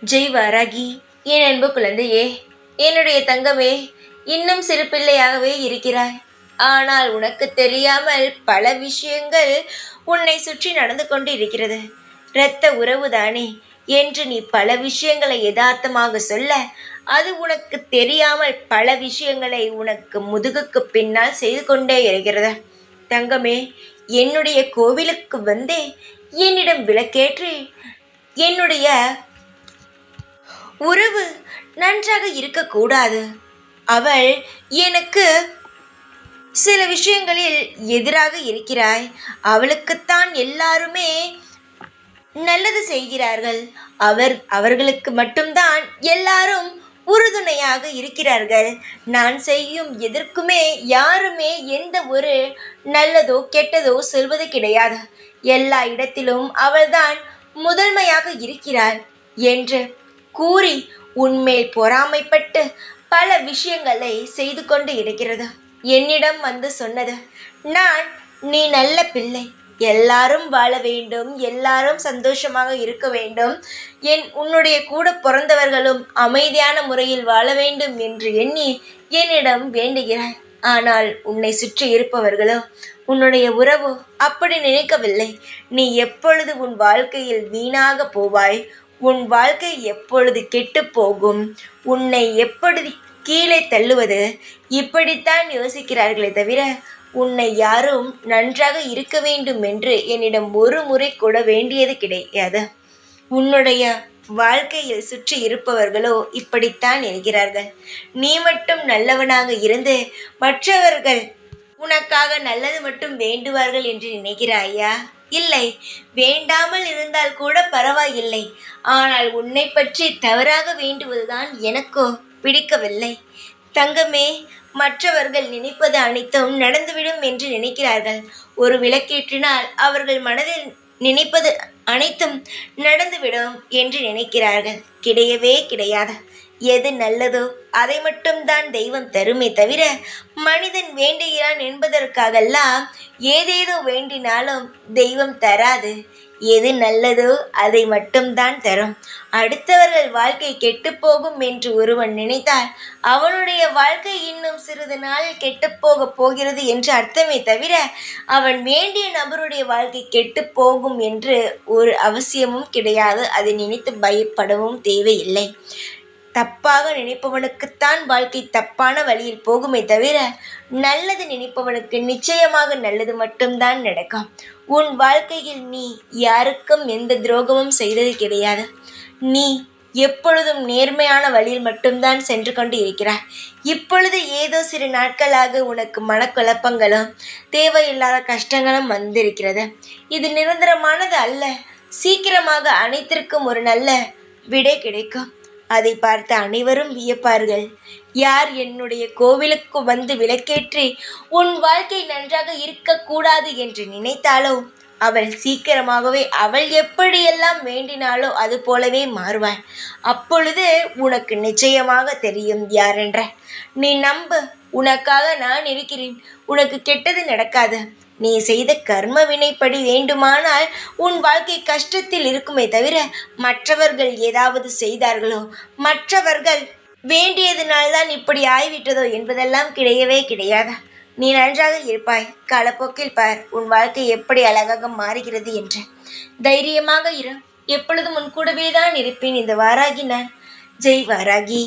ஜெய் வாராகி, என் அன்பு குழந்தையே, என்னுடைய தங்கமே, இன்னும் சிறு பிள்ளையாகவே இருக்கிறாய். ஆனால் உனக்கு தெரியாமல் பல விஷயங்கள் உன்னை சுற்றி நடந்து கொண்டு இருக்கிறது. இரத்த உறவுதானே என்று நீ பல விஷயங்களை யதார்த்தமாக சொல்ல, அது உனக்கு தெரியாமல் பல விஷயங்களை உனக்கு முதுகுக்கு பின்னால் செய்து கொண்டே இருக்கிறது. தங்கமே, என்னுடைய கோவிலுக்கு வந்தே என்னிடம் விளக்கேற்றி என்னுடைய உறவு நன்றாக இருக்கக்கூடாது, அவள் எனக்கு சில விஷயங்களில் எதிராக இருக்கிறாய், அவளுக்குத்தான் எல்லாருமே நல்லது செய்கிறார்கள், அவர்களுக்கு மட்டும்தான் எல்லாரும் உறுதுணையாக இருக்கிறார்கள், நான் செய்யும் எதற்குமே யாருமே எந்த ஒரு நல்லதோ கெட்டதோ சொல்வது கிடையாது, எல்லா இடத்திலும் அவள்தான் முதன்மையாக இருக்கிறாள் என்று கூறி உன்மேல் பொறாமைப்பட்டு பல விஷயங்களை செய்து கொண்டு இருக்கிறது. என்னிடம் வந்து சொன்னது, நீ நல்ல பிள்ளை, எல்லாரும் வாழ வேண்டும், எல்லாரும் சந்தோஷமாக இருக்க வேண்டும், உன்னுடைய கூட பிறந்தவர்களும் அமைதியான முறையில் வாழ வேண்டும் என்று எண்ணி என்னிடம் வேண்டுகிறாய். ஆனால் உன்னை சுற்றி இருப்பவர்களோ, உன்னுடைய உறவு அப்படி நினைக்கவில்லை. நீ எப்பொழுது உன் வாழ்க்கையில் வீணாக போவாய், உன் வாழ்க்கை எப்பொழுது கெட்டு போகும், உன்னை எப்படி கீழே தள்ளுவது, இப்படித்தான் யோசிக்கிறார்களே தவிர உன்னை யாரும் நன்றாக இருக்க வேண்டும் என்று என்னிடம் ஒரு முறை கூட வேண்டியது கிடையாது. உன்னுடைய வாழ்க்கையில் சுற்றி இருப்பவர்களோ இப்படித்தான் இருக்கிறார்கள். நீ மட்டும் நல்லவனாக இருந்து மற்றவர்கள் உனக்காக நல்லது மட்டும் வேண்டுவார்கள் என்று நினைக்கிறாயா? இல்லை, வேண்டாமல் இருந்தால் கூட பரவாயில்லை. ஆனால் உன்னை பற்றி தவறாக வேண்டுவதுதான் எனக்கோ பிடிக்கவில்லை. தங்கமே, மற்றவர்கள் நினைப்பது அனைத்தும் நடந்துவிடும் என்று நினைக்கிறார்கள். ஒரு விளக்கேற்றினால் அவர்கள் மனதில் நினைப்பது அனைத்தும் நடந்துவிடும் என்று நினைக்கிறார்கள். கிடையவே கிடையாது. எது நல்லதோ அதை மட்டும்தான் தெய்வம் தருமே தவிர, மனிதன் வேண்டுகிறான் என்பதற்காகலாம் ஏதேதோ வேண்டினாலும் தெய்வம் தராது. எது நல்லதோ அதை மட்டும்தான் தரும். அடுத்தவர்கள் வாழ்க்கை கெட்டுப்போகும் என்று ஒருவன் நினைத்தால் அவனுடைய வாழ்க்கை இன்னும் சிறிது நாளில் கெட்டுப்போகப் போகிறது என்று அர்த்தமே தவிர, அவன் வேண்டிய நபருடைய வாழ்க்கை கெட்டுப்போகும் என்று ஒரு அவசியமும் கிடையாது. அதை நினைத்து பயப்படவும் தேவையில்லை. தப்பாக நினைப்பவனுக்குத்தான் வாழ்க்கை தப்பான வழியில் போகுமே தவிர, நல்லது நினைப்பவனுக்கு நிச்சயமாக நல்லது மட்டும்தான் நடக்கும். உன் வாழ்க்கையில் நீ யாருக்கும் எந்த துரோகமும் செய்தது கிடையாது. நீ எப்பொழுதும் நேர்மையான வழியில் மட்டும்தான் சென்று கொண்டு இருக்கிறாய். இப்பொழுது ஏதோ சிறு நாட்களாக உனக்கு மனக்குழப்பங்களும் தேவையில்லாத கஷ்டங்களும் வந்திருக்கிறது. இது நிரந்தரமானது அல்ல. சீக்கிரமாக அனைத்திற்கும் ஒரு நல்ல விடை கிடைக்கும். அதை பார்த்து அனைவரும் வியப்பார்கள். யார் என்னுடைய கோவிலுக்கு வந்து விளக்கேற்றி உன் வாழ்க்கை நன்றாக இருக்கக்கூடாது என்று நினைத்தாலோ, அவள் சீக்கிரமாகவே அவள் எப்படியெல்லாம் வேண்டினாலோ அது போலவே மாறுவாள். அப்பொழுது உனக்கு நிச்சயமாக தெரியும் யாரென்ற. நீ நம்பு, உனக்காக நான் இருக்கிறேன். உனக்கு கெட்டது நடக்காது. நீ செய்த கர்ம வினைப்படி வேண்டுமானால் உன் வாழ்க்கை கஷ்டத்தில் இருக்குமே தவிர, மற்றவர்கள் ஏதாவது செய்தார்களோ, மற்றவர்கள் வேண்டியதுனால்தான் இப்படி ஆய்விட்டதோ என்பதெல்லாம் கிடையவே கிடையாது. நீ நன்றாக இருப்பாய். காலப்போக்கில் பார் உன் வாழ்க்கை எப்படி அழகாக மாறுகிறது என்று. தைரியமாக இரு. எப்பொழுதும் உன் கூடவே தான் இருப்பேன். இந்த வாராகி நான். ஜெய் வாராகி.